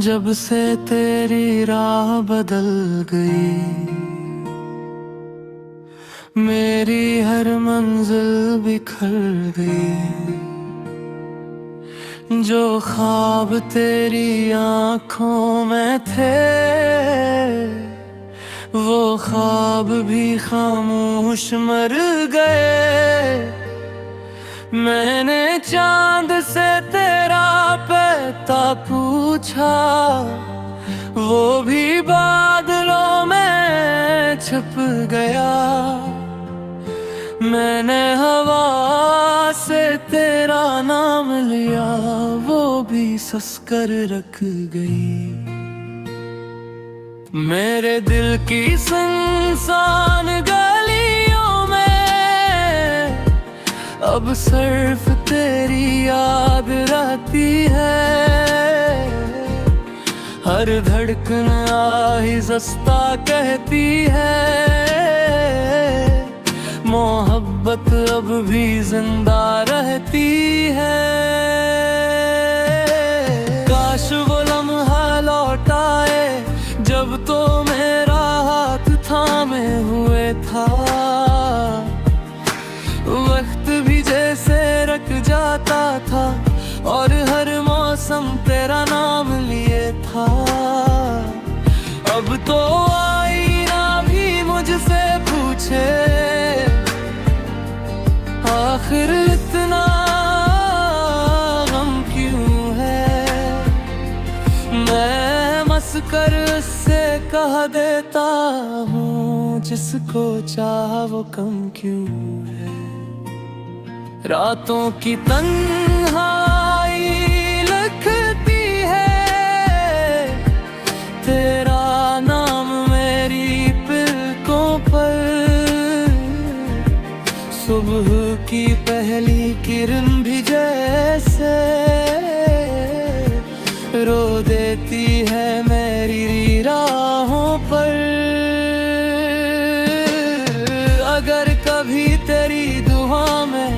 जब से तेरी राह बदल गई, मेरी हर मंजिल बिखर गई। जो ख्वाब तेरी आंखों में थे, वो ख्वाब भी खामोश मर गए। मैंने चांद से तेरा पता पूछा, वो भी बादलों में छुप गया। मैंने हवा से तेरा नाम लिया, वो भी सस्कर रख गई। मेरे दिल की सुनसान गलियों में अब सिर्फ तेरी याद रहती है। हर धड़कन आहिस्ता कहती है, मोहब्बत अब भी जिंदा रहती है। काश वो लम्हा लौट आए जब तो मेरा हाथ थामे हुए था। वक्त भी जैसे रुक जाता था और हर मौसम तेरा नाम लिए था। अब तो आईना भी मुझसे पूछे, आखिर इतना गम क्यों है। मैं मस्कर उससे कह देता हूँ, जिसको चाह वो कम क्यों है। रातों की तन्हाई लिखती है तेरा नाम मेरी पलकों पर। सुबह की पहली किरण भी जैसे रो देती है मेरी राहों पर। अगर कभी तेरी दुआ में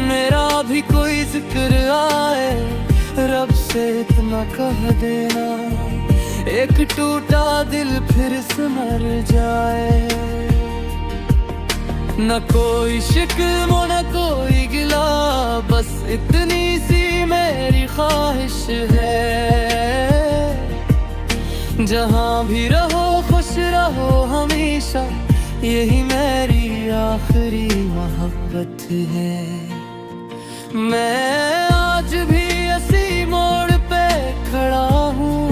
मेरा भी कोई जिक्र आए, रब से इतना कह देना, एक टूटा दिल फिर संभल जाए। न कोई शिकवा न कोई गिला, बस इतनी सी मेरी ख्वाहिश है। जहाँ भी रहो खुश रहो हमेशा, यही मेरी आखिरी मोहब्बत है। मैं आज भी इसी मोड़ पे खड़ा हूँ,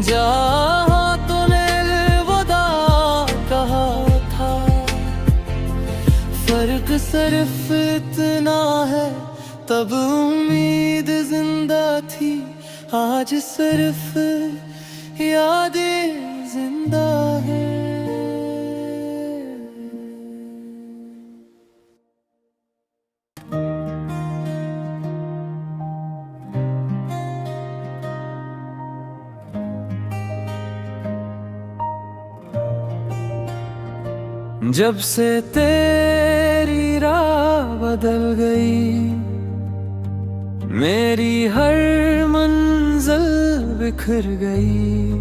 जहाँ तूने अलविदा कहा था। फर्क सिर्फ इतना है, तब उम्मीद जिंदा थी, आज सिर्फ यादें जिंदा है। जब से तेरी राह बदल गई, मेरी हर मंजिल बिखर गई।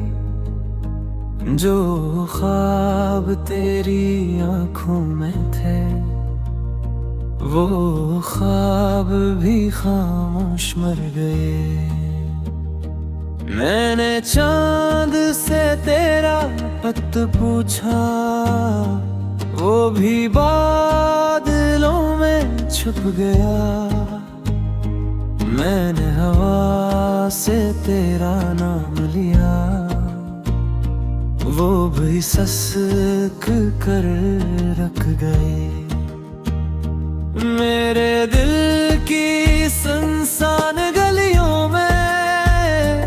जो ख्वाब तेरी आंखों में थे, वो ख्वाब भी खामोश मर गए। मैंने चांद से तेरा पता पूछा, वो भी बादलों में छुप गया। मैंने हवा से तेरा नाम लिया, वो भी सस्क कर रख गए। मेरे दिल की सुनसान गलियों में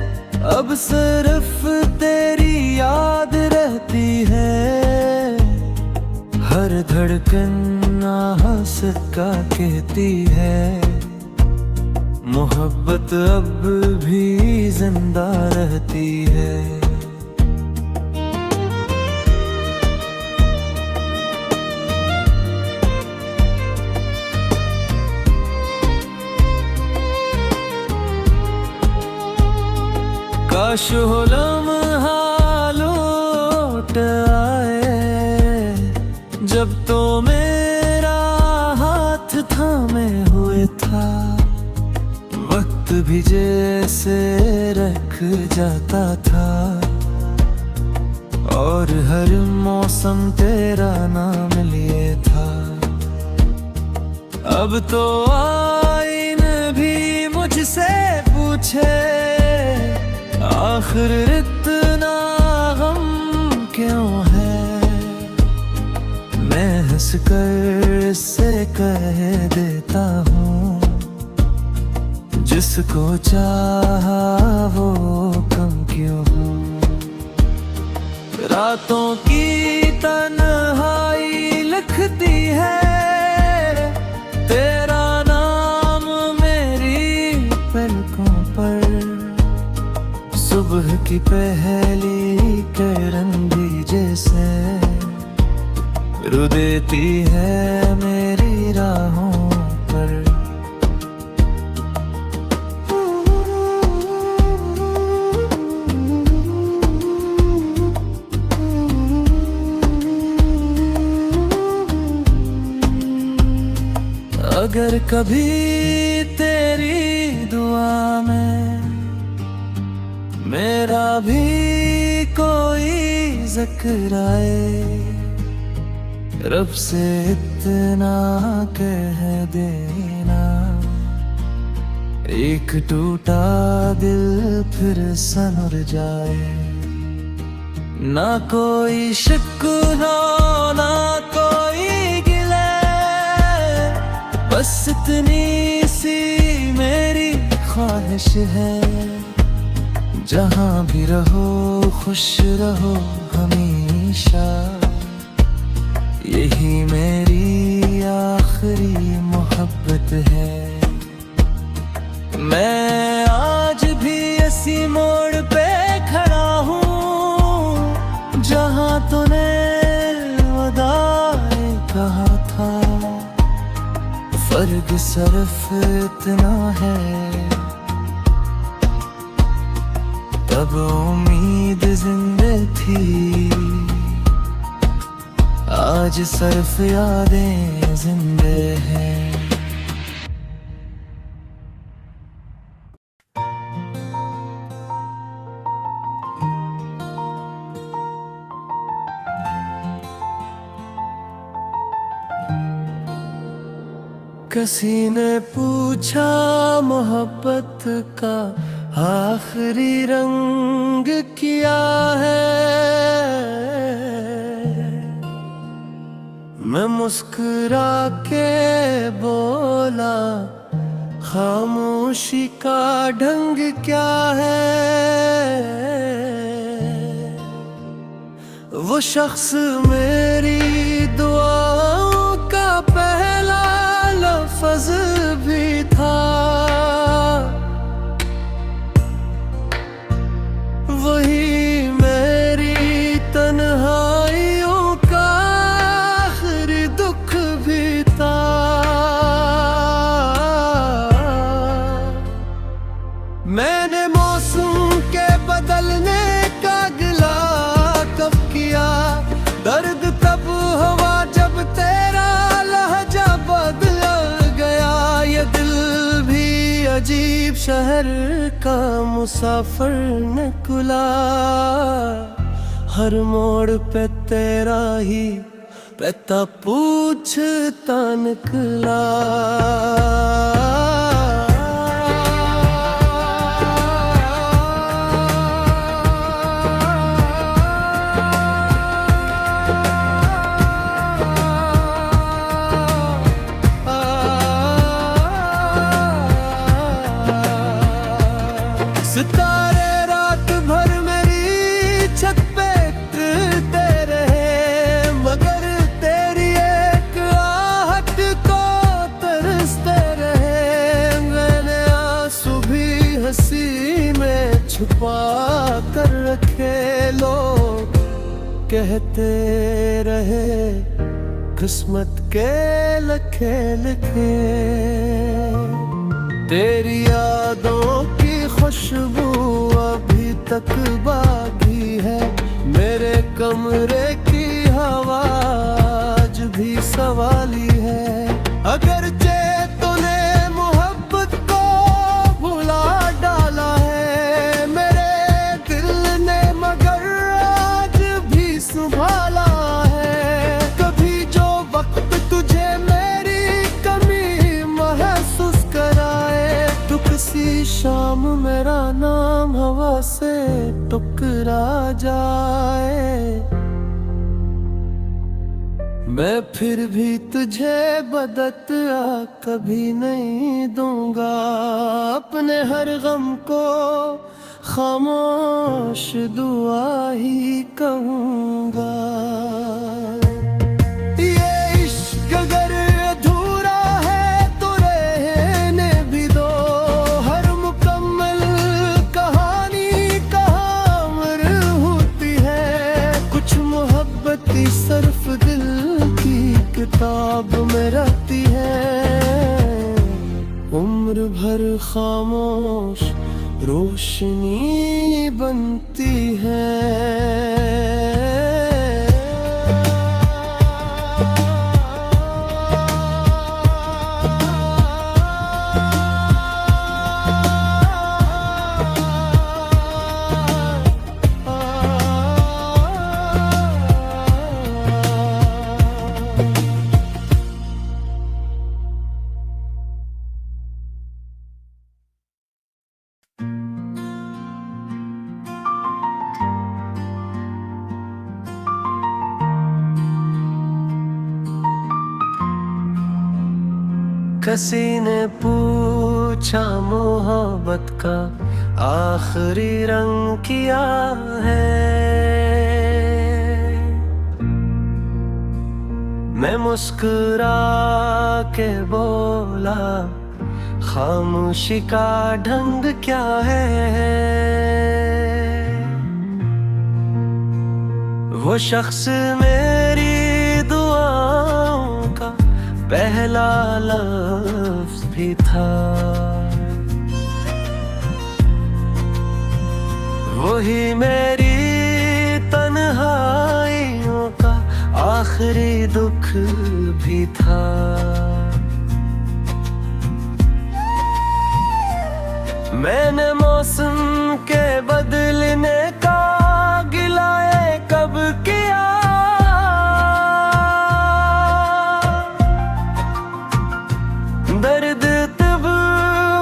अब सिर्फ तेरी याद रहती है। हर धड़कन आहिस्ता कहती है, मोहब्बत अब भी जिंदा रहती है। काश हो लम्हा लौट आए जब तो मेरा हाथ थामे हुए था। वक्त भी जैसे रख जाता था और हर मौसम तेरा नाम लिए था। अब तो आईन भी मुझसे पूछे आखिर इतना गम क्यों है। मैं हंस कर इससे कह देता हूँ जिसको चाहा वो कम क्यों हूँ। रातों की तन्हाई लिखती है तेरा नाम मेरी पलकों पर। सुबह की पहली किरण भी जैसे रू देती है मेरी राहों पर। अगर कभी तेरी दुआ में मेरा भी कोई जिक्र आए, रब से इतना कह देना एक टूटा दिल फिर सनर जाए। ना कोई शिकवा ना कोई गिले, बस इतनी सी मेरी ख्वाहिश है। जहाँ भी रहो खुश रहो हमेशा, यही मेरी आखिरी मोहब्बत है। मैं आज भी इसी मोड़ पे खड़ा हूँ जहाँ तूने वदाए कहा था। फर्क सिर्फ इतना है तब उम्मीद जिंदा थी, आज सिर्फ यादें जिंदे हैं। किसी ने पूछा मोहब्बत का आखिरी रंग क्या है। मैं मुस्कुरा के बोला खामोशी का ढंग क्या है। वो शख्स मेरी दुआओं का पहला लफ्ज़ भी था। वही मेरी तन्हाइयों का आखिरी दुख भी था। मैंने मौसम के बदलने का गिला कब किया, दर्द तब हुआ जब तेरा लहजा बदल गया। ये दिल भी अजीब शहर का मुसाफिर निकला, हर मोड़ पे तेरा ही पता पूछता निकला। सितारे रात भर मेरी छत पे गिरते रहे, मगर तेरी एक आहट को तरसते रहे। मैंने आंसू भी हंसी में छुपा कर रखे, लोग कहते रहे किस्मत के लिखे लिखे। तेरी यादों की खुशबू अभी तक बाकी है। मेरे कमरे की हवा आज भी सवाली है। अगर तूने मोहब्बत को भुला डाला है मेरे दिल ने, मगर आज भी संभाला है। कभी जो वक्त तुझे मेरी कमी महसूस कराए, तो किसी शाम मेरा नाम हवा से टुकरा जाए, मैं फिर भी तुझे बदतुआ कभी नहीं दूंगा। अपने हर गम को खामोश दुआ ही कहूँगा। ये इश्क अगर अधूरा है तो रहने भी दो, हर मुकम्मल कहानी कहाँ अमर होती है। कुछ मोहब्बती सिर्फ दिल किताब में रहती है, उम्र भर खामोश रोशनी बनती है। किसी ने पूछा मोहब्बत का आखिरी रंग क्या है, मैं मुस्कुरा के बोला खामोशी का ढंग क्या है। वो शख्स मेरी दुआओं का पहला लफ्ज़ भी था, वही मेरी तन्हाइयों का आखिरी दुख भी था। मैंने मौसम के बदलने का गिलाए कब किया, दर्द तब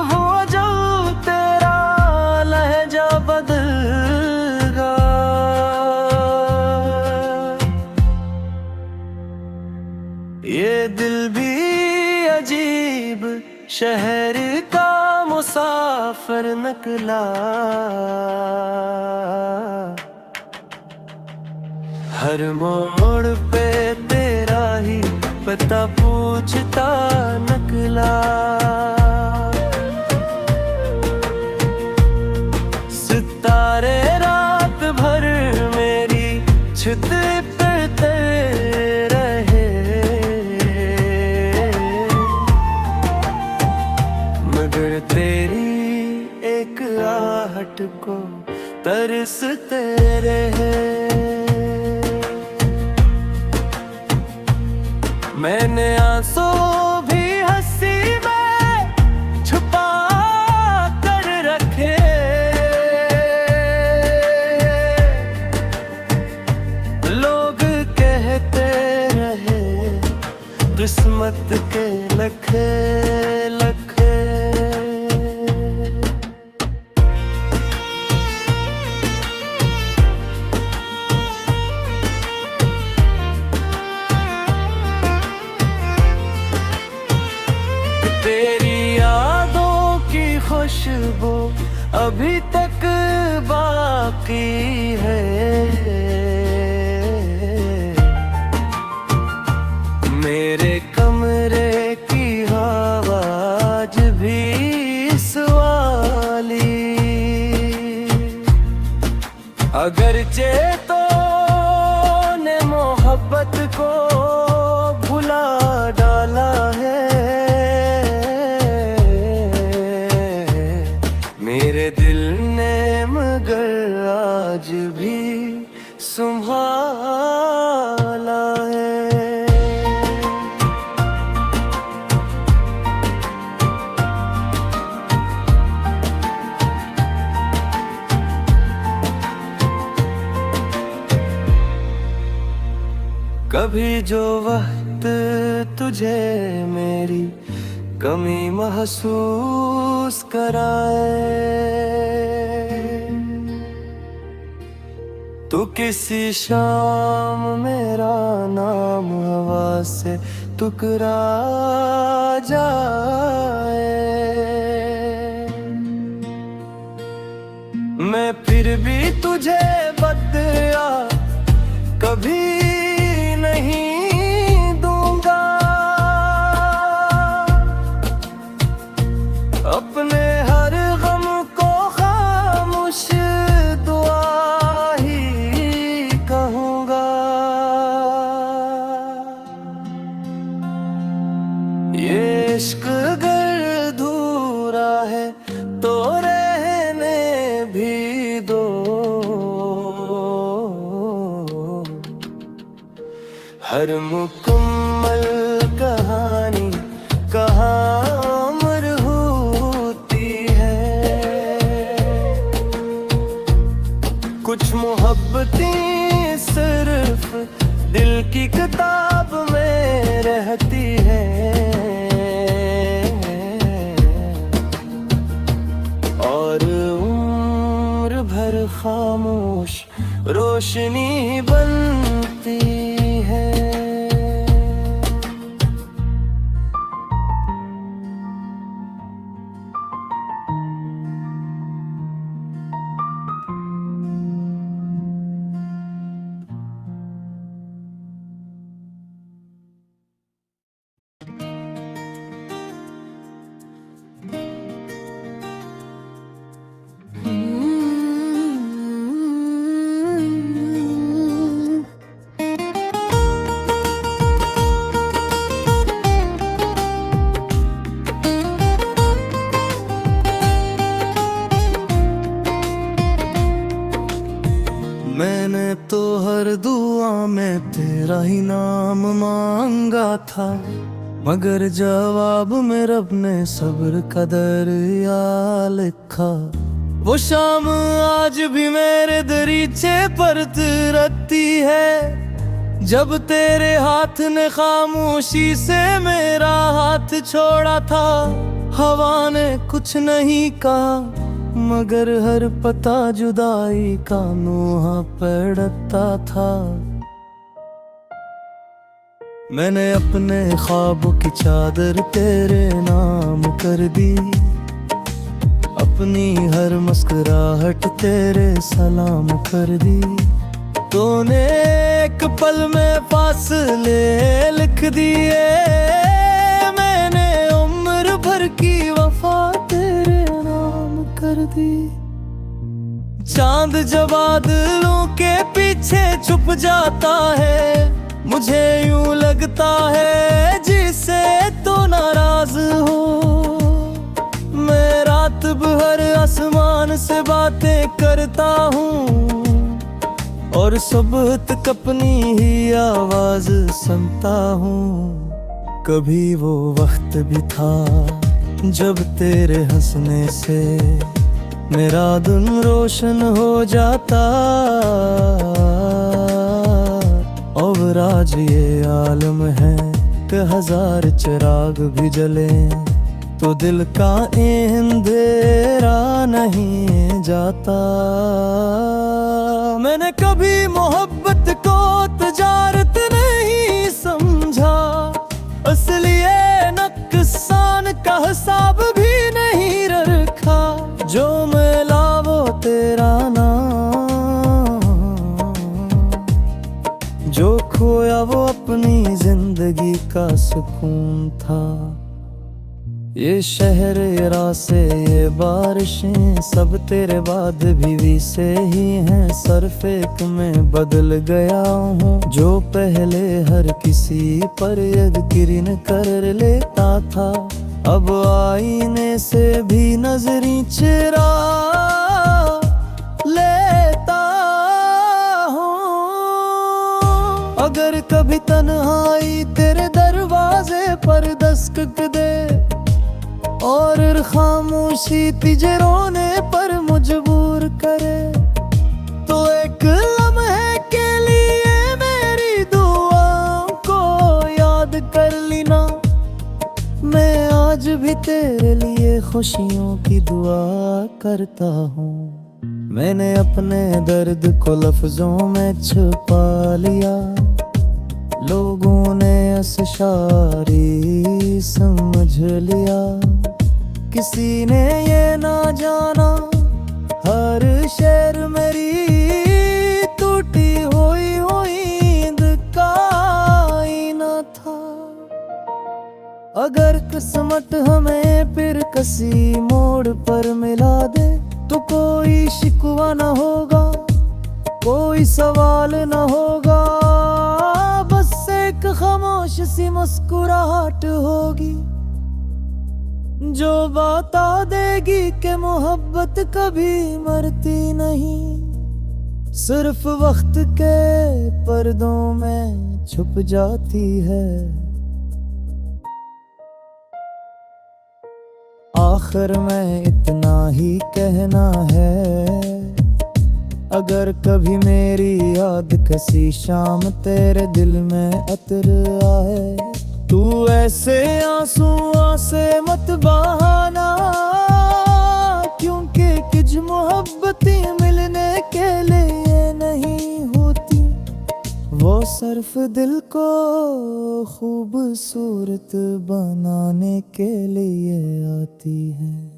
हो जाऊं तेरा लहजा बदल गया। ये दिल भी अजीब शहर का मुसाफिर निकला, हर मोड़ पे तेरा ही पता पूछता निकला। सितारे रात भर मेरी छत पे रहे, मगर तेरी एक आहट को तरसते रहे। मैंने आंसू भी हंसी में छुपा कर रखे, लोग कहते रहे किस्मत के लखे लखे। तेरी यादों की खुशबू अभी तक बाकी है, मेरे कमरे की हवा आज भी सवाली। अगरचे तो ने मोहब्बत को भुला डाला है, मेरे दिल ने मगर कभी जो वक्त तुझे मेरी कमी महसूस कराए, तू किसी शाम मेरा नाम हवा से टुकरा जाए, मैं फिर भी तुझे बदला कभी नहीं दूंगा, अपने हर गम को खामोश दुआ ही कहूंगा। ये इश्क अगर अधूरा है तो रहने भी दो, हर मुकम्मल कहानी कहाँ अमर होती है, कुछ मोहब्बतें सिर्फ दिल की किताब में रहती है, और उम्र भर खामोश रोशनी बनती है। मैंने तो हर दुआ में तेरा ही नाम मांगा था, मगर जवाब में रब ने सब्र का दरिया लिखा। वो शाम आज भी मेरे दरीचे पर तरसती है, जब तेरे हाथ ने खामोशी से मेरा हाथ छोड़ा था। हवा ने कुछ नहीं कहा, मगर हर पता जुदाई का नोहा पड़ता था। मैंने अपने ख्वाबों की चादर तेरे नाम कर दी, अपनी हर मुस्कुराहट तेरे सलाम कर दी। तूने एक पल में फासले लिख दिए, मैंने उम्र भर की वफा तेरे नाम कर दी। चांद जब बादलों के पीछे छुप जाता है, मुझे यूं लगता है जिसे तो नाराज हो। मैं रात भर आसमान से बातें करता हूँ, और सुबह तक अपनी ही आवाज सुनता हूँ। कभी वो वक्त भी था जब तेरे हंसने से मेरा दिन रोशन हो जाता, और आज ये आलम है कि हजार चिराग भी जले तो दिल का अंधेरा नहीं जाता। मैंने कभी मोहब्बत को तजारत नहीं समझा, असलिए नुकसान का हिसाब भी नहीं रखा। जो मिला वो तेरा नाम, जो खोया वो अपनी जिंदगी का सुकून था। ये शहर ये रास्ते ये बारिशें सब तेरे बाद भी से ही हैं। सिर्फ एक में बदल गया हूँ, जो पहले हर किसी पर यकीन कर लेता था, अब आईने से भी नजरी चुरा लेता हूँ। अगर कभी तन्हाई तेरे दरवाजे पर दस्तक दे और खामोशी तुझे रोने पर मजबूर करे, तो एक लम्हे के लिए मेरी दुआ तेरे लिए खुशियों की दुआ करता हूँ। मैंने अपने दर्द को लफ्जों में छुपा लिया, लोगों ने ऐसे शायरी समझ लिया। किसी ने ये ना जाना हर शेर मेरी टूटी हुई नींद का आईना था। अगर किस्मत हमें फिर किसी मोड़ पर मिला दे तो कोई शिकवा न होगा, कोई सवाल न होगा, बस एक खामोश सी मुस्कुराहट होगी जो बता देगी कि मोहब्बत कभी मरती नहीं, सिर्फ वक्त के पर्दों में छुप जाती है। आखिर में इतना ही कहना है, अगर कभी मेरी याद किसी शाम तेरे दिल में अतर आए, तू ऐसे आंसुओं से मत बहाना, क्योंकि कुछ मोहब्बतें मिलने के लिए नहीं होती, वो सिर्फ दिल को खूबसूरत बनाने के लिए आती है।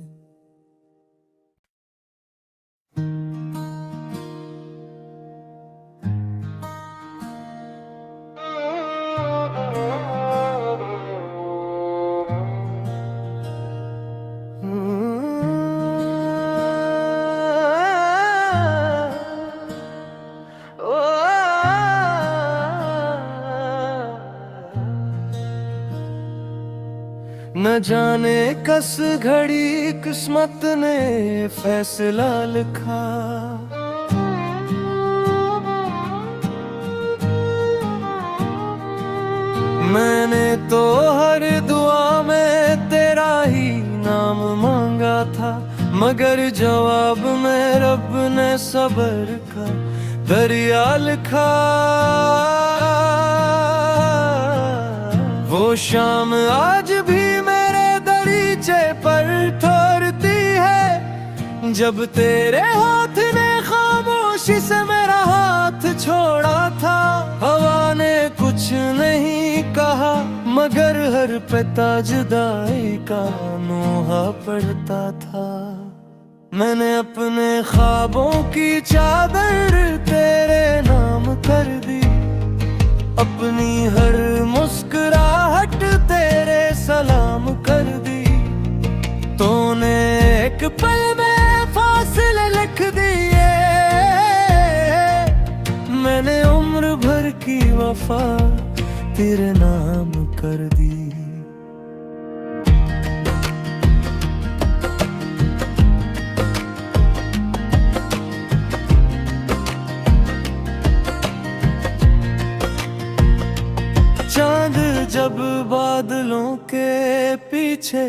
न जाने कस घड़ी किस्मत ने फैसला लिखा, मैंने तो हर दुआ में तेरा ही नाम मांगा था, मगर जवाब में रब ने सब्र का दरिया लिखा। वो शाम आज भी मेरे दरीचे पर ठहरती है, जब तेरे हाथ ने खामोशी से मेरा हाथ छोड़ा था। हवा ने कुछ नहीं कहा, मगर हर पेता जुदाई का नोहा पड़ता था। मैंने अपने ख्वाबों की चादर तेरे नाम कर दी, अपनी हर मुस्कुराहट तेरे सलाम कर दी। तूने एक पल में फासले लिख दिए, मैंने उम्र भर की वफा तेरे नाम कर दी। चांद जब बादलों के पीछे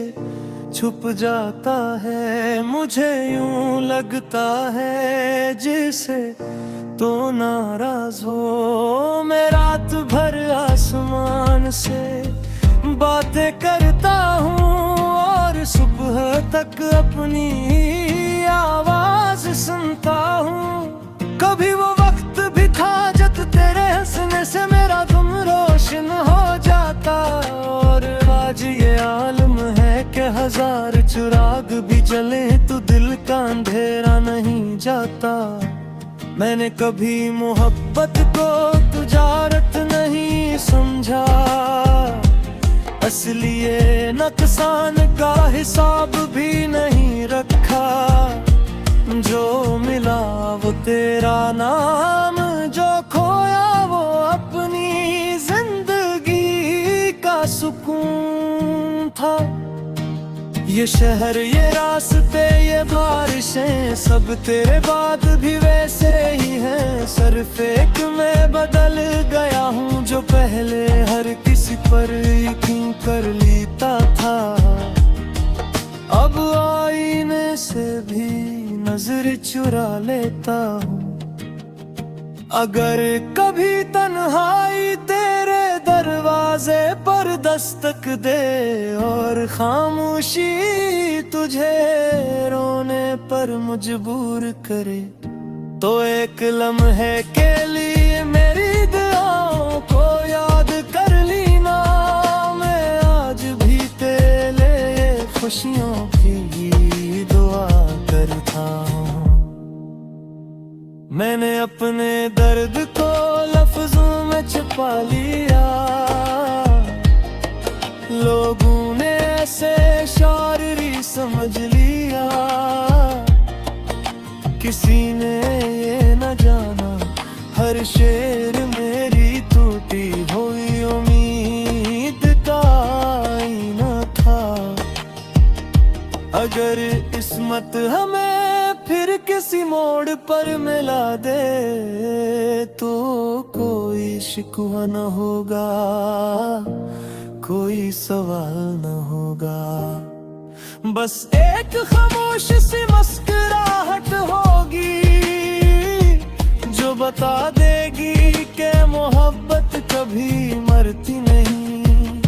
छुप जाता है, मुझे यूं लगता है जैसे तो नाराज हो। मैं रात भर आसमान से बातें करता हूँ और सुबह तक अपनी आवाज सुनता हूँ। कभी वो वक्त भी था जब तेरे हंसने से मेरा तुम रोशन हो जाता, और आज ये आलम है कि हजार चिराग भी जले तो दिल का अंधेरा नहीं जाता। मैंने कभी मोहब्बत को तुजारत नहीं समझा, असली ये नुकसान का हिसाब भी नहीं रखा। जो मिला वो तेरा नाम, जो खोया वो अपनी जिंदगी का सुकून था। ये शहर, ये रास्ते, ये बारिशें सब तेरे बाद भी वैसे ही हैं। सिर्फ एक मैं बदल गया हूँ जो पहले हर किसी पर यकीन कर लेता था। अब आईने से भी नजर चुरा लेता हूँ। अगर कभी तन्हाई तेरे दरवाजे पर दस्तक दे और खामोशी तुझे रोने पर मजबूर करे, तो एक लम्हे के लिए मेरी दुआओं को याद कर लेना। मैं आज भी तेरे लिए खुशियों की दुआ करता हूँ। मैंने अपने दर्द को लफ्जों में छुपा लिया, लोगों ने ऐसे शायरी समझ लिया। किसी ने ये न जाना हर शेर मेरी टूटी हुई उम्मीद का आईना था। अगर किस्मत हमें फिर किसी मोड़ पर मिला दे, तो कोई शिकवा न होगा, कोई सवाल न होगा। बस एक खामोश सी मुस्कुराहट होगी जो बता देगी कि मोहब्बत कभी मरती नहीं,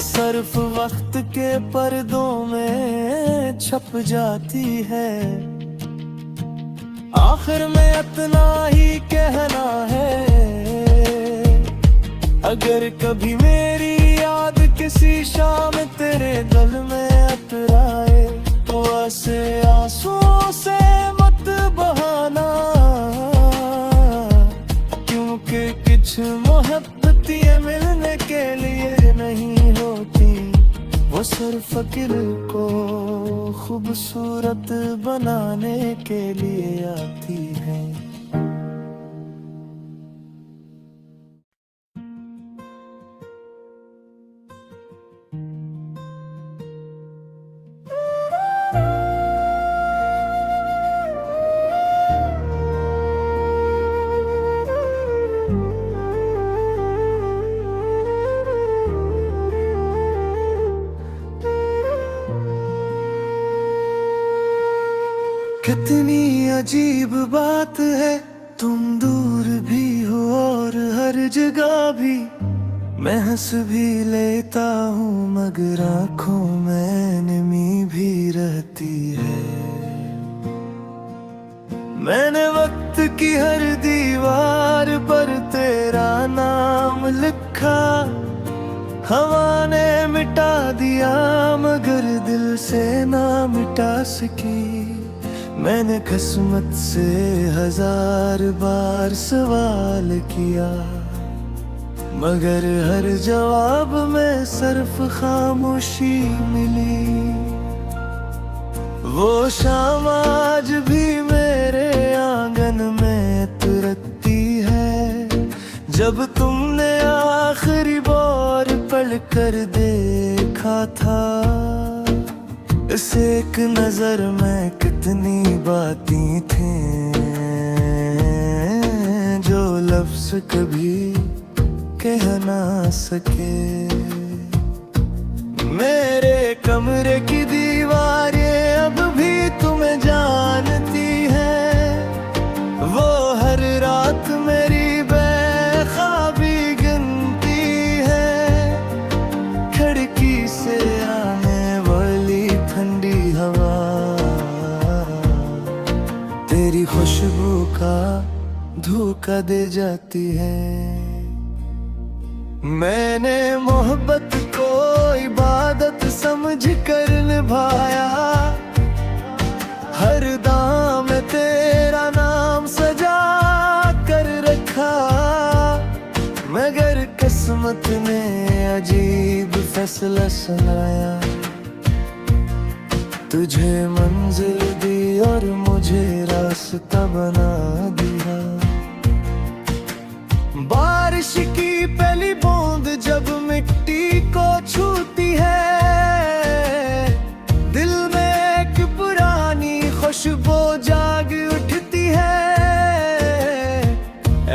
सिर्फ वक्त के पर्दों में छप जाती है। आखिर में इतना ही कहना है, अगर कभी मेरी याद किसी शाम तेरे दिल में अतराए, तो ऐसे आंसुओं से मत बहाना, क्योंकि कुछ मोहब्बतें मिलने के लिए नहीं होती, वो सिर्फ दिल को खूबसूरत बनाने के लिए आती है। कितनी अजीब बात है, तुम दूर भी हो और हर जगह भी। मैं हंस भी लेता हूँ मगर आँखों में नमी भी रहती है। मैंने वक्त की हर दीवार पर तेरा नाम लिखा, हवा ने मिटा दिया मगर दिल से ना मिटा सकी। मैंने किस्मत से 1000 बार सवाल किया, मगर हर जवाब में सिर्फ खामोशी मिली। वो शाम आज भी मेरे आंगन में तुरती है, जब तुमने आखिरी बार पल कर देखा था। इस एक नजर में कितनी बातें थीं जो लफ्ज कभी कह ना सके। मेरे कमरे की दीवारें अब भी तुम्हें जानती हैं, वो हर रात मेरी बेख्वाबी गिनती है। खिड़की से आने वाली ठंडी हवा तेरी खुशबू का धोखा दे जाती है। मैंने मोहब्बत को इबादत समझ कर निभाया, हर दाम में तेरा नाम सजा कर रखा। मगर किस्मत ने अजीब फैसला सुनाया, तुझे मंजिल दी और मुझे रास्ता बना दिया। बारिश की पहली बूंद जब मिट्टी को छूती है, दिल में एक पुरानी खुशबू जाग उठती है।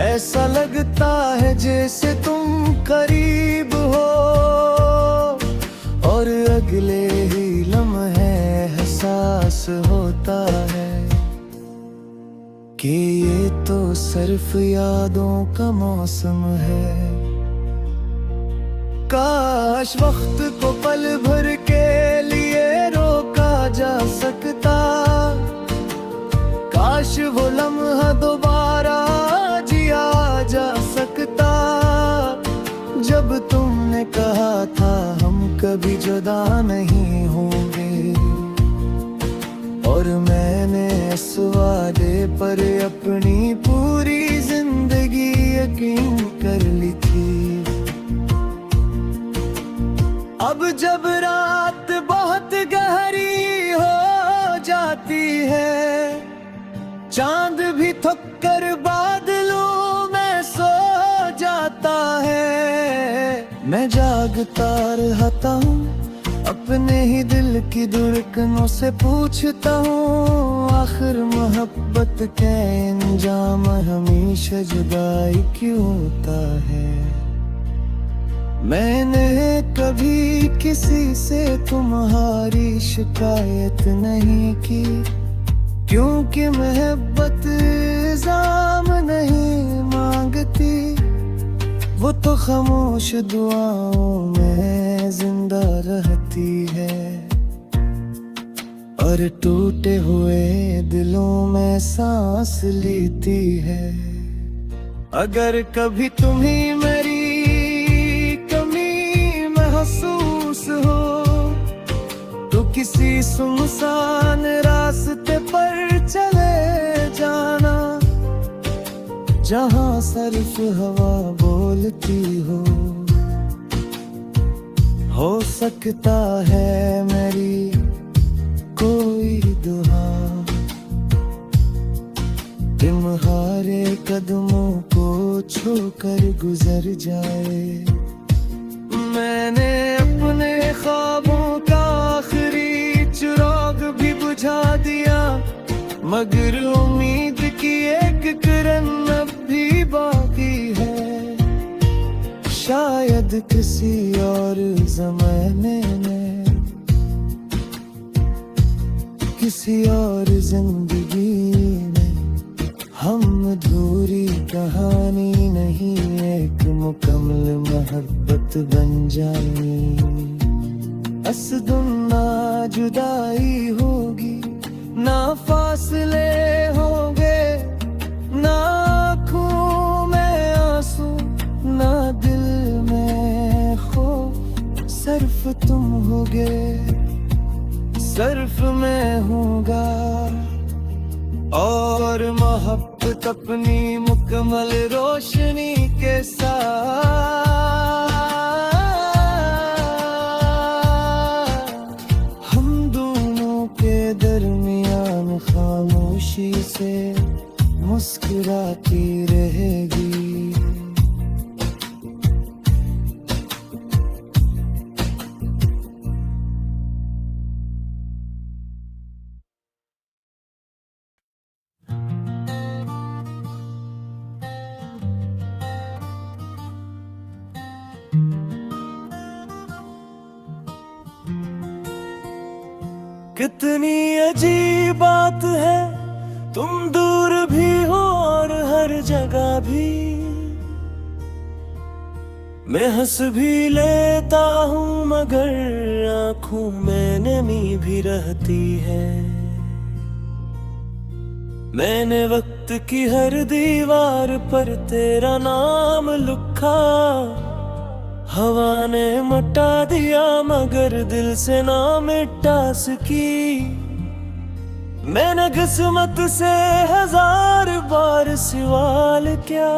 ऐसा लगता है जैसे तुम करीब हो और अगले ही लम्हे एहसास होता है कि ये तो सिर्फ यादों का मौसम है। काश वक्त को पल भर के लिए रोका जा सकता, काश वो लम्हा दोबारा जिया जा सकता। जब तुमने कहा था हम कभी जुदा नहीं होंगे, और मैंने इस वादे पर अपनी पूरी जिंदगी यकीन कर ली थी। अब जब रात बहुत गहरी हो जाती है, चांद भी थक कर बादलों में सो जाता है, मैं जागता रहता हूँ अपने ही दिल की धड़कनों से पूछता हूँ, आखिर मोहब्बत के अंजाम हमेशा जुदाई क्यों होता है। मैंने कभी किसी से तुम्हारी शिकायत नहीं की, क्योंकि मोहब्बत इल्जाम नहीं मांगती, वो तो खामोश दुआओं में जिंदा रहती है, और टूटे हुए दिलों में सांस लेती है। अगर कभी तुम्हें मेरी कमी महसूस हो, तो किसी सुनसान रास्ते पर चले जाना, जहाँ सिर्फ हवा बोलती हो सकता है मेरी कोई दुआ तुम्हारे कदमों को छूकर गुजर जाए। मैंने अपने ख्वाबों का आखिरी चिराग भी बुझा दिया, मगर उम्मीद की एक किरण अब भी बाकी है। शायद किसी और ज़माने में, किसी और जिंदगी में, हम अधूरी कहानी नहीं एक मुकम्मल मोहब्बत बन जाए। असदुन्ना जुदाई होगी, ना फासले होंगे, ना आँखों में आंसू, ना दिल में खौफ, सिर्फ तुम होगे, सिर्फ मैं हूँगा, और मोहब्बत अपनी मुकम्मल रोशनी के साथ। हम दोनों के दरमियान खामोशी से मुस्कुराती रहेगी। कितनी अजीब बात है, तुम दूर भी हो और हर जगह भी। मैं हंस भी लेता हूँ मगर आँखों में नमी भी रहती है। मैंने वक्त की हर दीवार पर तेरा नाम लिखा, हवा ने मिटा दिया मगर दिल से ना मिटा सकी। मैंने किस्मत से 1000 बार सवाल किया,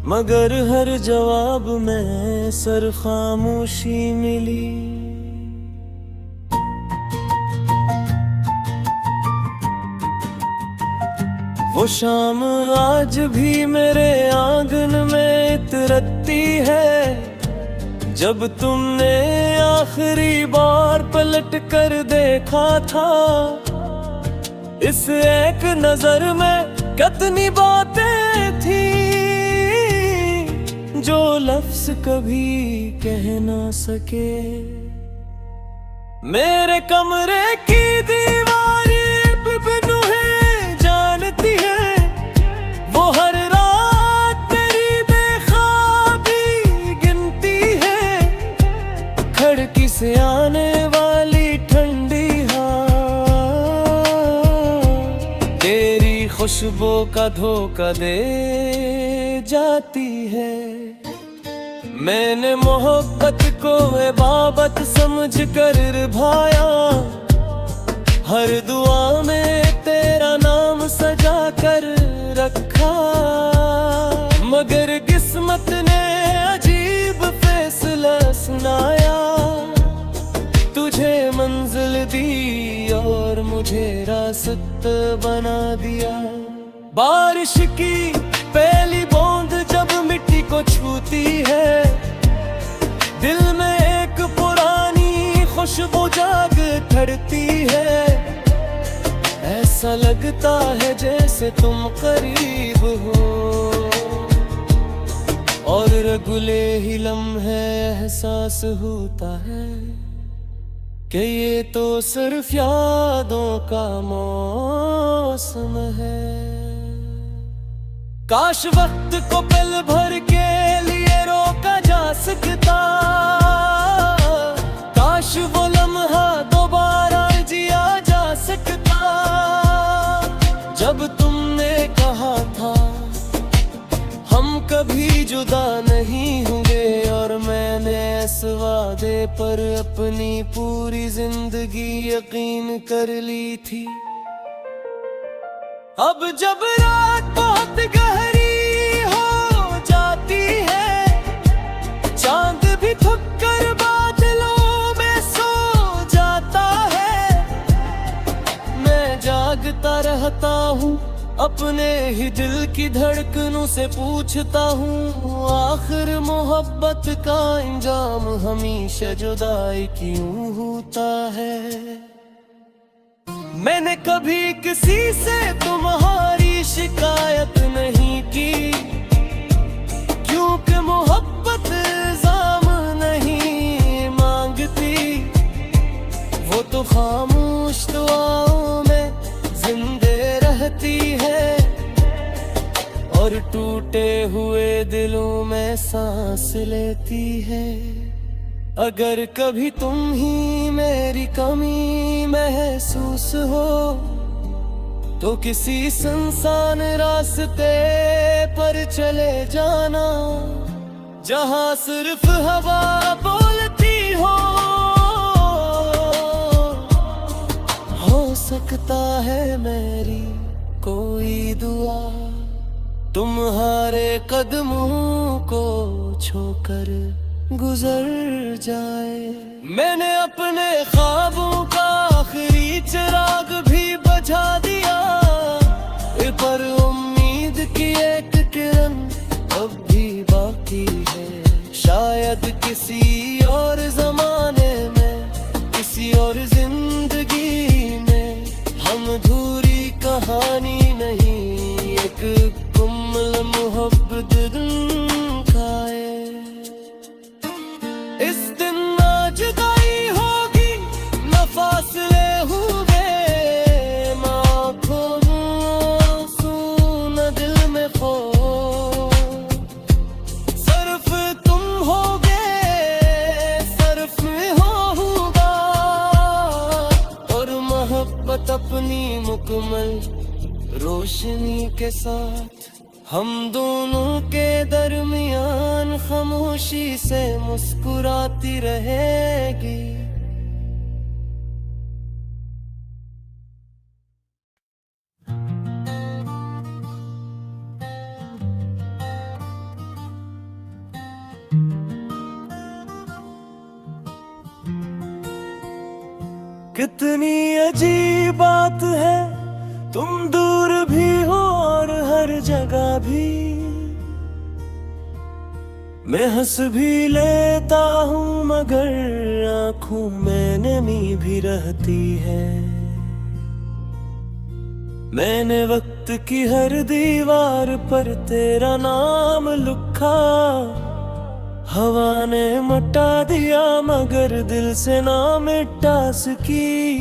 मगर हर जवाब में सर खामोशी मिली। वो शाम आज भी मेरे आंगन में इतरती है, जब तुमने आखिरी बार पलट कर देखा था। इस एक नजर में कितनी बातें थी जो लफ्ज कभी कह ना सके। मेरे कमरे की दीवारें बिनु है जानती है, वो हर रात तेरी बेख्वाबी गिनती खुशबू का धोखा दे जाती है। मैंने मोहब्बत को इबादत समझ कर निभाया, हर दुआ में तेरा नाम सजा कर रखा। मगर किस्मत ने अजीब फैसला सुनाया, तुझे मंजिल दी और मुझे रास्ता बना दिया। बारिश की पहली बूंद जब मिट्टी को छूती है, दिल में एक पुरानी खुशबू जाग उठती है। ऐसा लगता है जैसे तुम करीब हो, और रगुले ही लम्हे एहसास होता है कि ये तो सिर्फ यादों का मौसम है। काश वक्त को पल भर के लिए रोका जा सकता, काश वो लम्हा दोबारा जिया जा सकता। जब तुमने कहा था हम कभी जुदा नहीं होंगे, और मैंने इस वादे पर अपनी पूरी जिंदगी यकीन कर ली थी। अब जब रात बहुत गहरी हो जाती है, चांद भी थक कर बादलों में सो जाता है। मैं जागता रहता हूँ, अपने ही दिल की धड़कनों से पूछता हूँ, आखिर मोहब्बत का इंजाम हमेशा जुदाई क्यों होता है। मैंने कभी किसी से तुम्हारी शिकायत नहीं की, क्योंकि मोहब्बत इल्जाम नहीं मांगती। वो तो खामोश दुआओं में जिंदे रहती है, और टूटे हुए दिलों में सांस लेती है। अगर कभी तुम ही मेरी कमी महसूस हो, तो किसी सुनसान रास्ते पर चले जाना, जहां सिर्फ हवा बोलती हो सकता है मेरी कोई दुआ तुम्हारे कदमों को छूकर गुजर जाए। मैंने अपने ख्वाबों का आखिरी चिराग भी बुझा दिया, पर उम्मीद की एक किरण अब भी बाकी है। शायद किसी और जमाने में, किसी और जिंदगी में, हम अधूरी कहानी नहीं, एक कुम्मल मोहब्बत खाए। इस दिन ना जुदाई होगी, न फासले हुए, आँखों में आंसू, न दिल में खो। सिर्फ तुम होगे, सिर्फ मैं होऊंगा, और मोहब्बत अपनी मुकम्मल रोशनी के साथ हम दोनों के दरमियान खामोशी से मुस्कुराती रहेगी। कितनी अजीब बात है, तुम दूर भी हो और हर जगह भी। मैं हंस भी लेता हूँ मगर आँखों में नमी भी रहती है। मैंने वक्त की हर दीवार पर तेरा नाम लिखा, हवा ने मिटा दिया मगर दिल से ना मिटा सकी।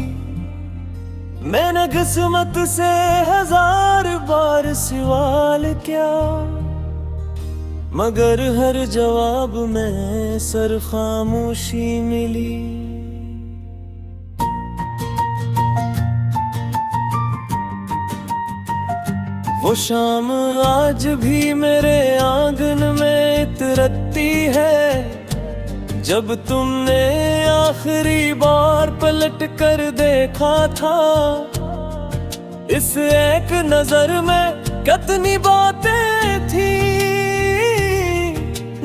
मैंने किस्मत से हजार बार सवाल किया, मगर हर जवाब में सिर्फ खामोशी मिली। वो शाम आज भी मेरे आंगन में इतरती है, जब तुमने आखिरी बार पलट कर देखा था। इस एक नजर में कितनी बातें थी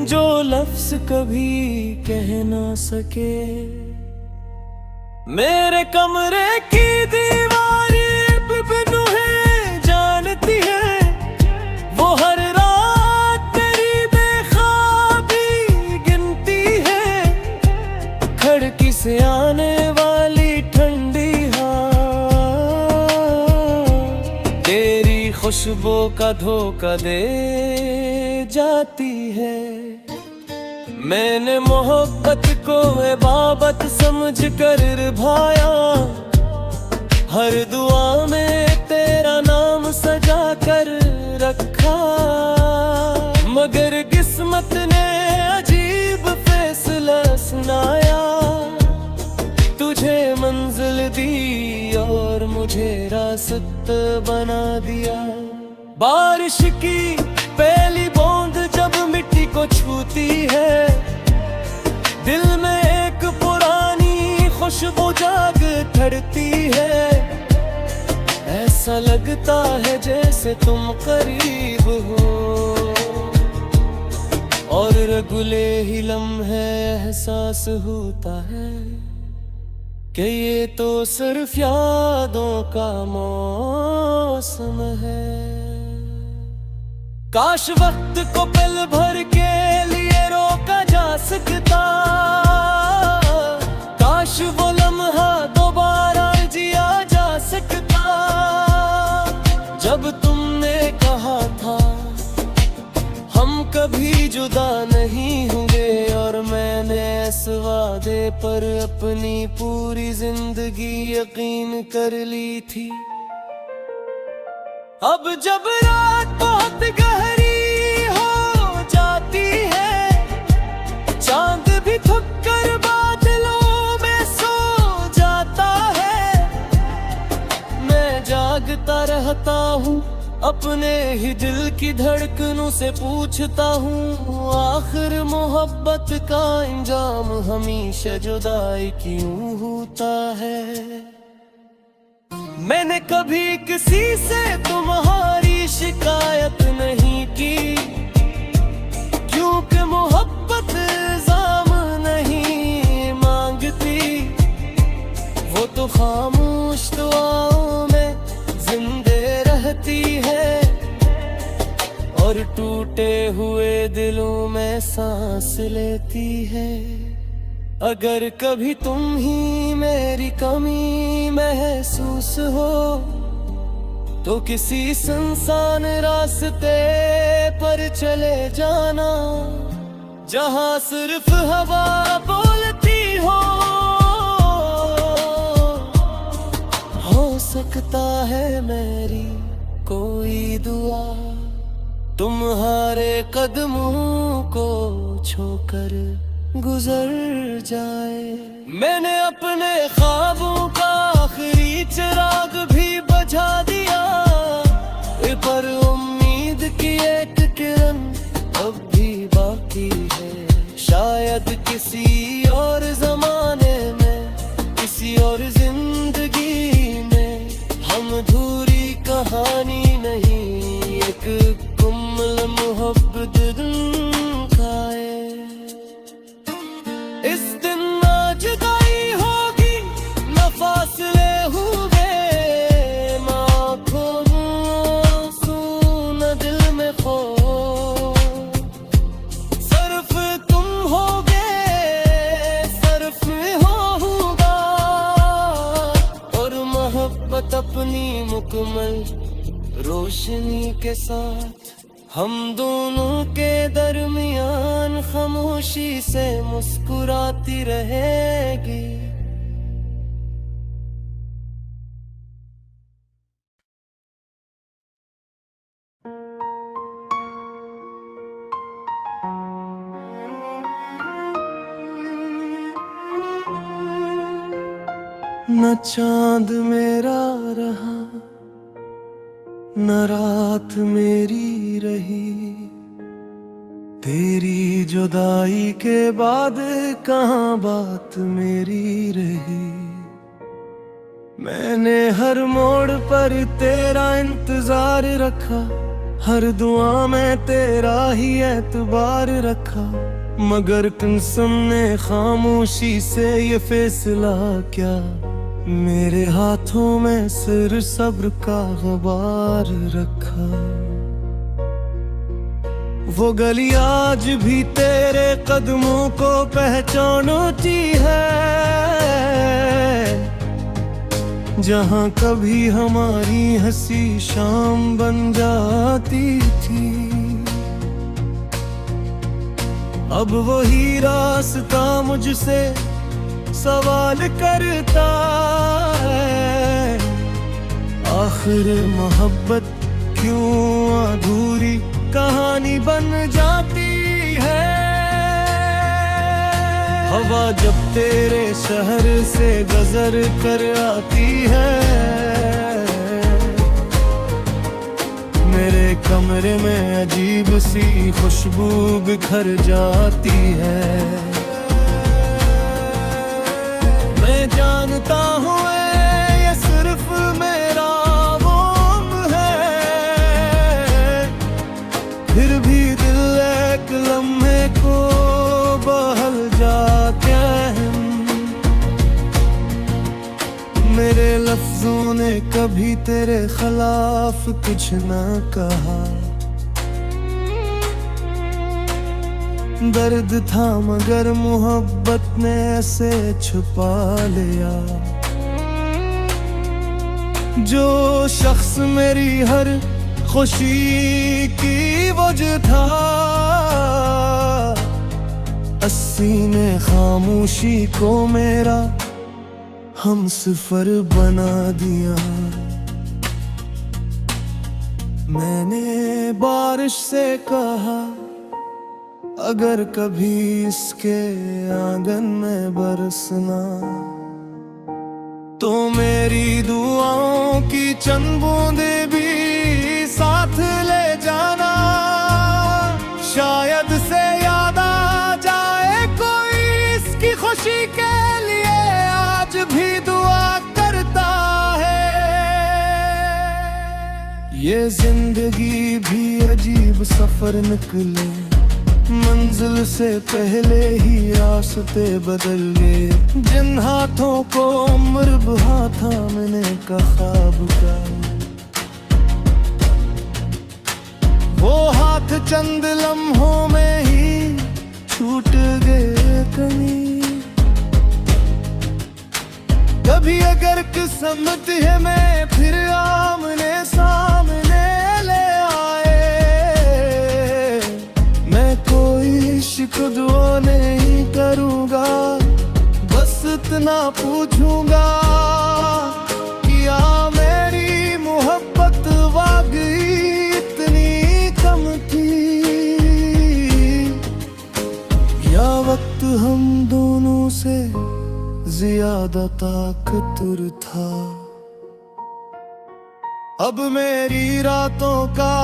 जो लफ्ज कभी कह ना सके। मेरे कमरे की दीवारें बिनु है जानती है, वो हर रात तेरी बेख्वाबी गिनती है। खिड़की से आने वाली ठंडी हवा तेरी खुशबू का धोखा दे जाती है। मैंने मोहब्बत को इबादत समझ कर निभाया, हर दुआ में तेरा नाम सजा कर रखा। मगर किस्मत ने अजीब फैसला सुनाया, तुझे मंजिल दी और मुझे रास्ता बना दिया। बारिश की पहली बूंद जब मिट्टी को छूती है, दिल में एक पुरानी खुशबू जाग उठती है। ऐसा लगता है जैसे तुम करीब हो, और रगुले ही लम्हे एहसास होता है कि ये तो सिर्फ यादों का मौसम है। काश वक्त को पल भर के लिए रोका जा सकता, काश वो लम्हा दोबारा जिया जा सकता। जब तुमने कहा था हम कभी जुदा नहीं होंगे, और मैंने इस वादे पर अपनी पूरी जिंदगी यकीन कर ली थी। अब जब रात बहुत गहरी हो जाती है, चांद भी थक कर बादलों में सो जाता है। मैं जागता रहता हूँ, अपने ही दिल की धड़कनों से पूछता हूँ, आखिर मोहब्बत का इंजाम हमेशा जुदाई क्यों होता है। मैंने कभी किसी से तुम्हारी शिकायत नहीं की, क्योंकि मोहब्बत इल्जाम नहीं मांगती। वो तो खामोश दुआओं में जिंदे रहती है, और टूटे हुए दिलों में सांस लेती है। अगर कभी तुम ही मेरी कमी महसूस हो, तो किसी सुनसान रास्ते पर चले जाना, जहां सिर्फ हवा बोलती हो सकता है मेरी कोई दुआ तुम्हारे कदमों को छूकर गुजर जाए। मैंने अपने ख्वाबों का आखिरी चिराग भी बुझा दिया, पर उम्मीद की एक किरण अब भी बाकी है। शायद किसी और जमाने में, किसी और जिंदगी में, हम अधूरी कहानी नहीं, एक कुम्मल मोहब्बत खाए। इस दिन ना जुदाई होगी, न फासले हुए, न आँखों में आंसू, न दिल में खो। सिर्फ तुम होगे, सिर्फ मैं होऊंगा, और मोहब्बत अपनी मुकम्मल रोशनी के साथ हम दोनों के दरमियान खामोशी से मुस्कुराती रहेगी। न चांद मेरा रहा, न रात मेरी रही, तेरी जुदाई के बाद कहाँ बात मेरी रही। मैंने हर मोड़ पर तेरा इंतजार रखा, हर दुआ में तेरा ही एतबार रखा, मगर तुम सबने खामोशी से ये फैसला क्या, मेरे हाथों में सिर सब्र का गबार रखा। वो गली आज भी तेरे कदमों को पहचानती है, जहाँ कभी हमारी हंसी शाम बन जाती थी। अब वही रास्ता मुझसे सवाल करता है, आखिर मोहब्बत क्यों अधूरी कहानी बन जाती है। हवा जब तेरे शहर से गुजर कर आती है, मेरे कमरे में अजीब सी खुशबू बिखर जाती है। मैं जानता हूँ ये सिर्फ मेरा वोम है, फिर भी दिल एक लम्हे को बहल जाते हैं। मेरे लफ्जों ने कभी तेरे खिलाफ कुछ न कहा, दर्द था मगर मोहब्बत ने ऐसे छुपा लिया। जो शख्स मेरी हर खुशी की वजह था, 80 ने खामोशी को मेरा हम सिफर बना दिया। मैंने बारिश से कहा, अगर कभी इसके आंगन में बरसना, तो मेरी दुआओं की चंद बूंदे भी साथ ले जाना। शायद से याद आ जाए कोई इसकी खुशी के लिए आज भी दुआ करता है। ये जिंदगी भी अजीब सफर निकले, मंजिल से पहले ही रास्ते बदल गए। जिन हाथों को उम्र बहा था मैंने ख्वाब का, वो हाथ चंद लम्हों में ही छूट गए कहीं। कभी अगर किस्मत है मैं फिर आमने सामने ले आए, मैं कोई शिकवा नहीं करूँगा, बस इतना पूछूंगा, क्या मेरी मोहब्बत वाकई इतनी कम थी, या वक्त हम दोनों से ज्यादा ताकतवर था। अब मेरी रातों का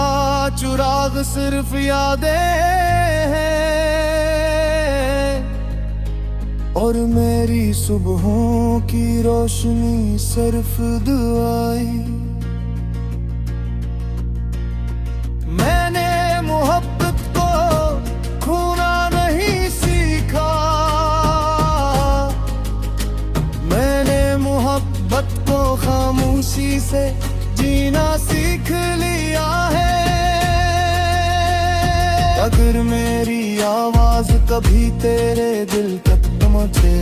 चुराग सिर्फ यादें हैं, और मेरी सुबहों की रोशनी सिर्फ दुआएं। मैंने मोहब्बत को खोना नहीं सीखा, मैंने मोहब्बत को खामोशी से जीना सीख लिया है। अगर मेरी आवाज कभी तेरे दिल तक पहुंचे,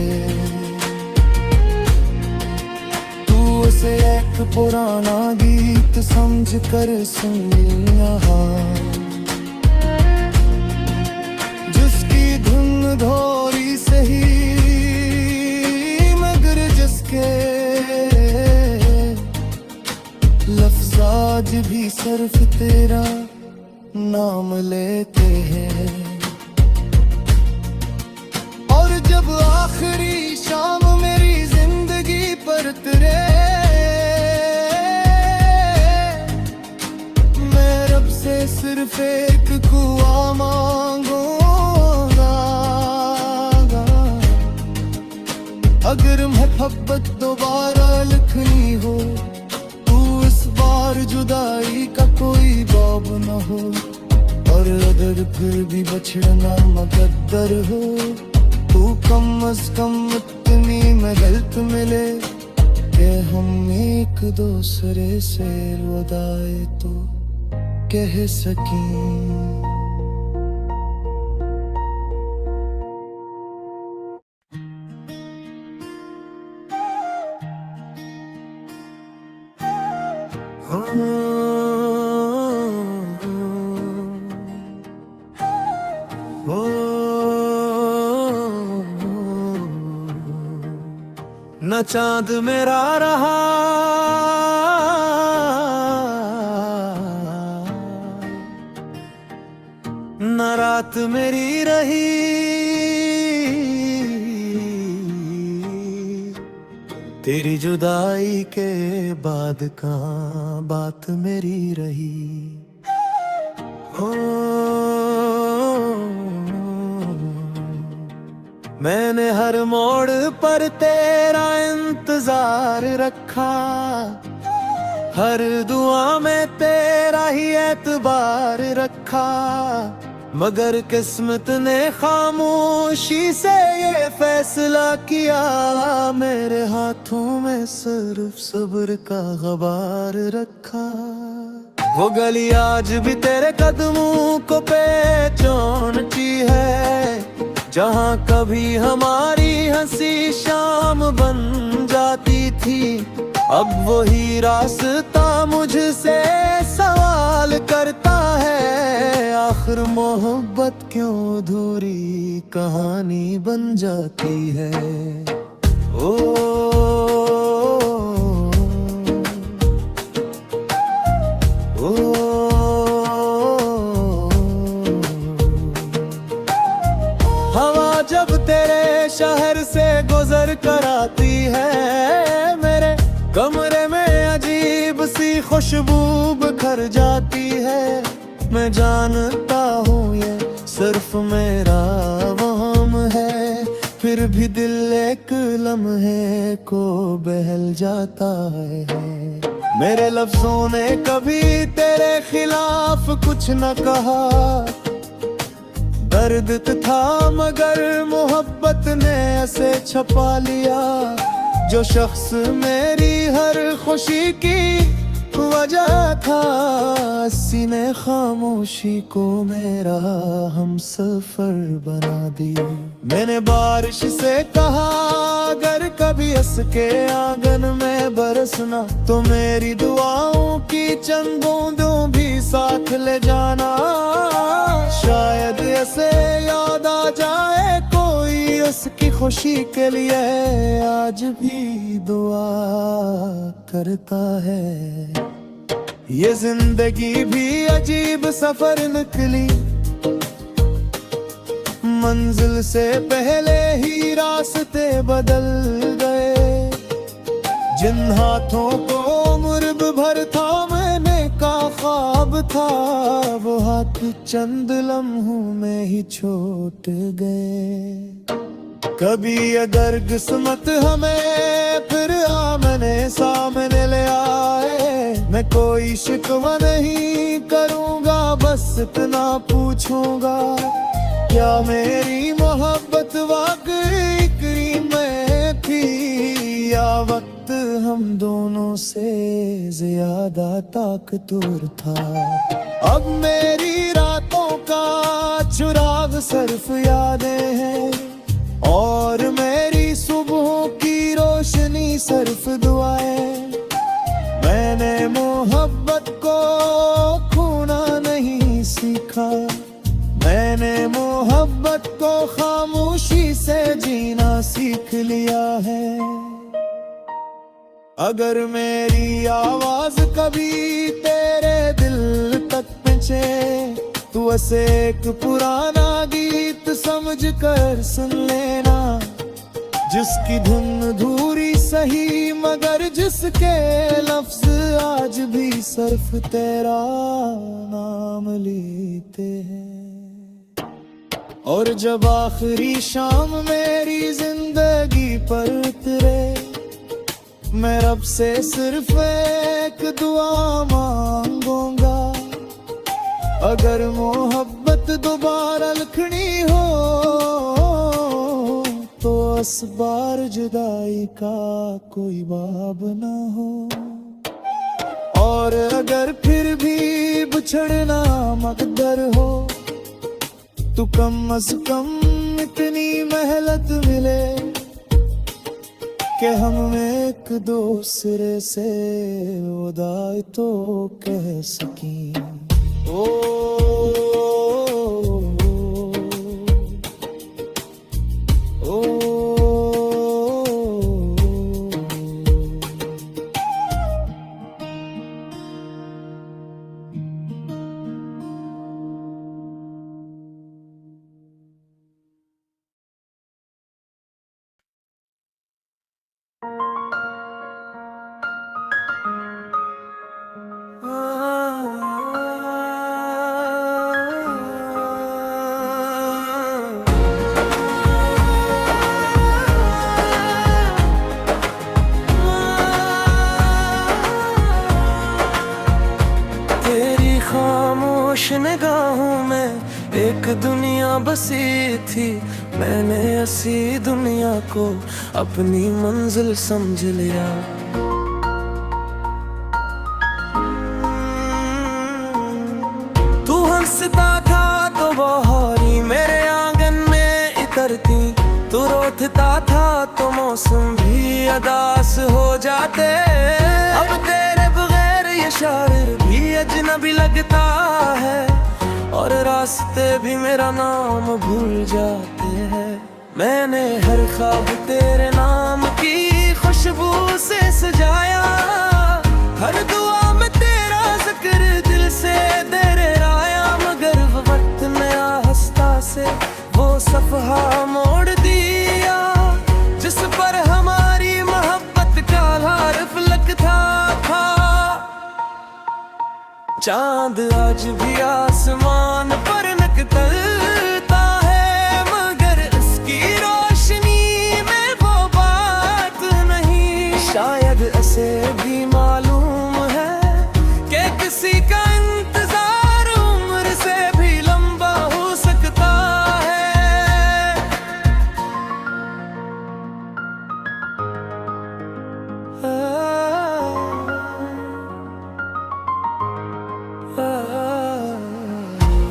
तू उसे एक पुराना गीत समझ कर सुन यहाँ, जिसकी धुन धोरी सही मगर जिसके लफ्ज़ आज भी सिर्फ तेरा नाम लेते हैं। और जब आखिरी शाम मेरी जिंदगी पर तेरे न हो, और अगर फिर भी बछड़ना मकद्दर हो, तू कम अज कम इतनी में गलत मिले कि हम एक दूसरे से वदाए तो कह सकें। न चांद मेरा रहा, न रात मेरी रही, तेरी जुदाई के बाद कहाँ बात मेरी रही। हो मैंने हर मोड़ पर तेरा इंतजार रखा, हर दुआ में तेरा ही एतबार रखा, मगर किस्मत ने खामोशी से ये फैसला किया, मेरे हाथों में सिर्फ सब्र का गबार रखा। वो गली आज भी तेरे कदमों को पहचानती है, जहाँ कभी हमारी हंसी शाम बन जाती थी। अब वही रास्ता मुझसे सवाल करता है, आखिर मोहब्बत क्यों अधूरी कहानी बन जाती है। ओ हवा जब तेरे शहर से गुजर कर आती है, मेरे कमरे में अजीब सी खुशबू बिखर जाती है। मैं जानता हूँ ये सिर्फ मेरा वहम है, फिर भी दिल एक लम्हे को बहल जाता है। मेरे लफ्जों ने कभी तेरे खिलाफ कुछ न कहा, दर्द था मगर मोहब्बत ने ऐसे छपा लिया। जो शख्स मेरी हर खुशी की वजह था, उसी ने खामोशी को मेरा हम सफर बना दिया। मैंने बारिश से कहा अगर कभी इसके आंगन में बरसना, तो मेरी दुआओं की चंद बूंदों भी साथ ले जाना। शायद ऐसे याद आ जाए कोई उसकी खुशी के लिए, आज भी दुआ करता है। ये जिंदगी भी अजीब सफर निकली, मंजिल से पहले ही रास्ते बदल गए। जिन हाथों को उम्र भर था मैंने का ख्वाब था, वो हाथ चंद लम्हों में ही छूट गए। कभी अगर किस्मत हमें फिर आमने सामने ले आए, मैं कोई शिकवा नहीं करूँगा, बस इतना पूछूंगा, क्या मेरी मोहब्बत वाकई करीब में थी, या वक्त हम दोनों से ज्यादा ताकतवर था। अब मेरी रातों का चुराग सिर्फ यादें हैं, और मेरी सुबहों की रोशनी सिर्फ दुआएं। मैंने मोहब्बत को खोना नहीं सीखा, मैंने मोहब्बत को खामोशी से जीना सीख लिया है। अगर मेरी आवाज कभी तेरे दिल तक पहुंचे, तू ऐसे एक पुराना गीत समझ कर सुन लेना, जिसकी धुन धूरी सही मगर जिसके लफ्ज आज भी सिर्फ तेरा नाम लेते हैं। और जब आखिरी शाम मेरी जिंदगी पर उतरे, मैं रब से सिर्फ एक दुआ मांगूंगा, अगर मोहब्बत दोबारा लिखनी हो तो इस बार जुदाई का कोई बाब ना हो। और अगर फिर भी बिछड़ना मकदर हो तो कम से कम इतनी मेहनत मिले कि हम एक दूसरे से विदाई तो कह सकें। ओ निगाहों में एक दुनिया बसी थी, मैंने ऐसी दुनिया को अपनी मंजिल समझ लिया। तू हंसता था तो वो होरी मेरे आंगन में इतरती, तू रोता था तो मौसम भी अदास हो जाते। अब तेरे बगैर ये शायर भी अजनबी लगता है और रास्ते भी मेरा नाम भूल जाते हैं। मैंने हर ख्वाब तेरे नाम की खुशबू से सजाया, हर दुआ में तेरा जिक्र दिल से दोहराया। मगर वो वक्त नया हंसता से वो सफहा मोड़ दिया जिस पर हमारी मोहब्बत का हर्फ लगता था। चांद आज भी आसमान पर निकलता है, मगर इसकी रोशनी में वो बात नहीं। शायद इसे भी मालूम है कि किसी का इंतजार उम्र से भी लंबा हो सकता है।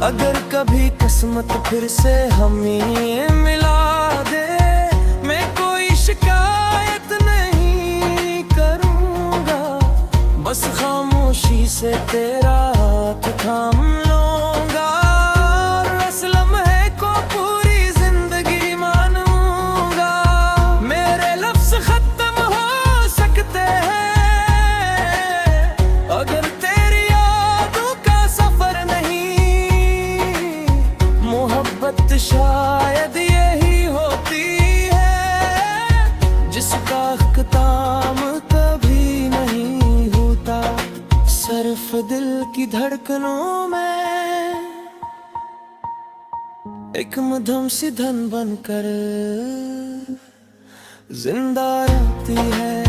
अगर कभी किस्मत फिर से हमें मिला दे, मैं कोई शिकायत नहीं करूँगा, बस खामोशी से तेरा हाथ थाम लूँगा। और इस लम्हे को पूरी जिंदगी मानूँगा। मेरे लफ्ज़ खत्म हो सकते हैं अगर तेरी यादों का सफर नहीं। मोहब्बत शायद यही होती है जिसका अख्ताम कभी नहीं होता। सिर्फ दिल की धड़कनों में एक मध्यम सी धन बनकर जिंदा रहती है।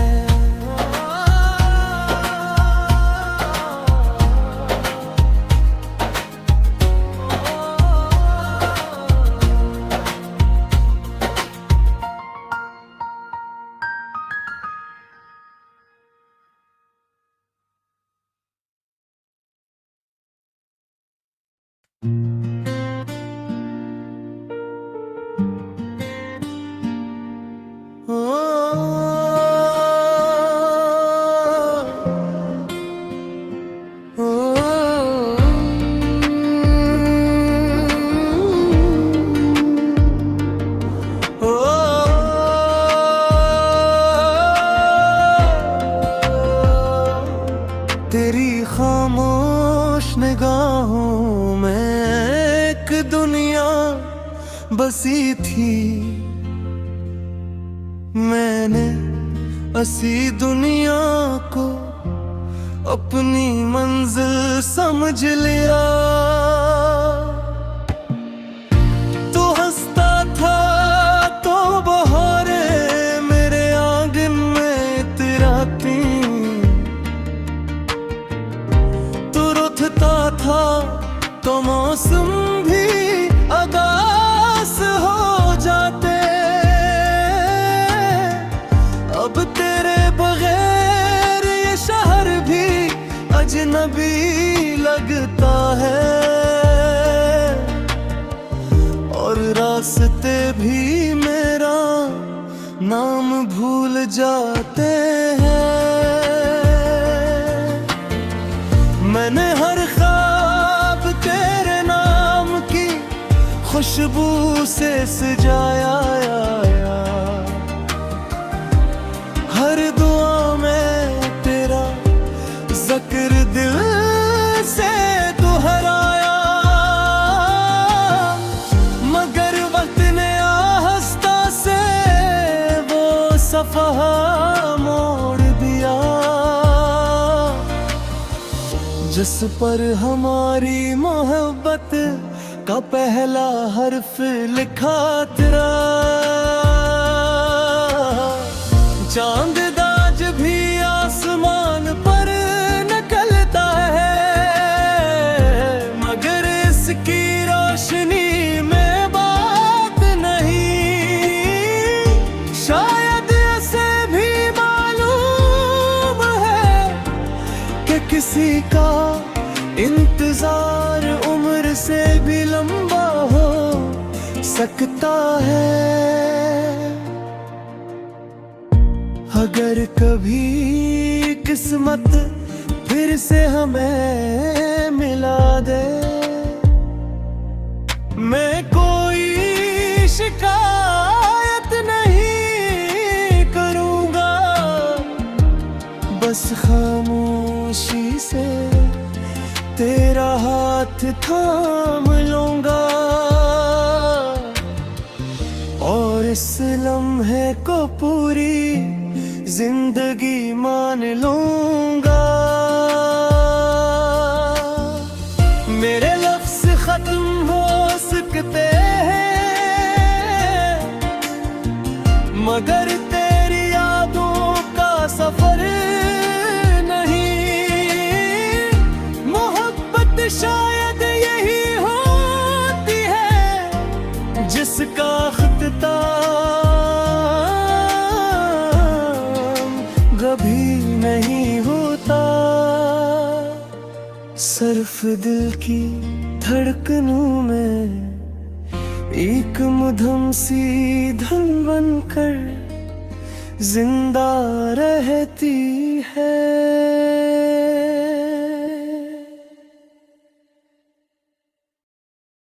तेरी खामोश निगाहों में एक दुनिया बसी थी, मैंने ऐसी दुनिया को अपनी मंजिल समझ लिया। तू हंसता था तो बहारें मेरे आंगन में इतराती, तो मौसम भी अगास हो जाते। अब तेरे बगैर ये शहर भी अजनबी लगता है, और रास्ते भी मेरा नाम भूल जाते हैं। मैंने हर ख्वाब तेरे नाम की खुशबू से सजाया, हर दुआ में तेरा जिक्र दिल से दोहराया। मगर वक्त ने आहिस्ता से वो सफ़हा मोड़ दिया, जिस पर हमारी मोहब्बत का पहला हर्फ लिखा तेरा। चांद दाज भी आसमान पर निकलता है, मगर इसकी रोशनी में बात नहीं। शायद इसे भी मालूम है कि किसी का इंतजार उम्र से भी लंबा हो सकता है। अगर कभी किस्मत फिर से हमें मिला दे, मैं कोई शिकायत नहीं करूँगा, बस खामोशी से तेरा हाथ थाम लूँगा, और इस लम्हे को पूरी जिंदगी मान लूँगा। मेरे लफ्ज़ खत्म हो सकते हैं, मगर तेरी यादों का सफर नहीं। मोहब्बत शायद यही होती है जिसका अख्तिताम कभी नहीं होता। सिर्फ दिल की धड़कनों में एक मधुम सी धुन बनकर जिंदा रहती है।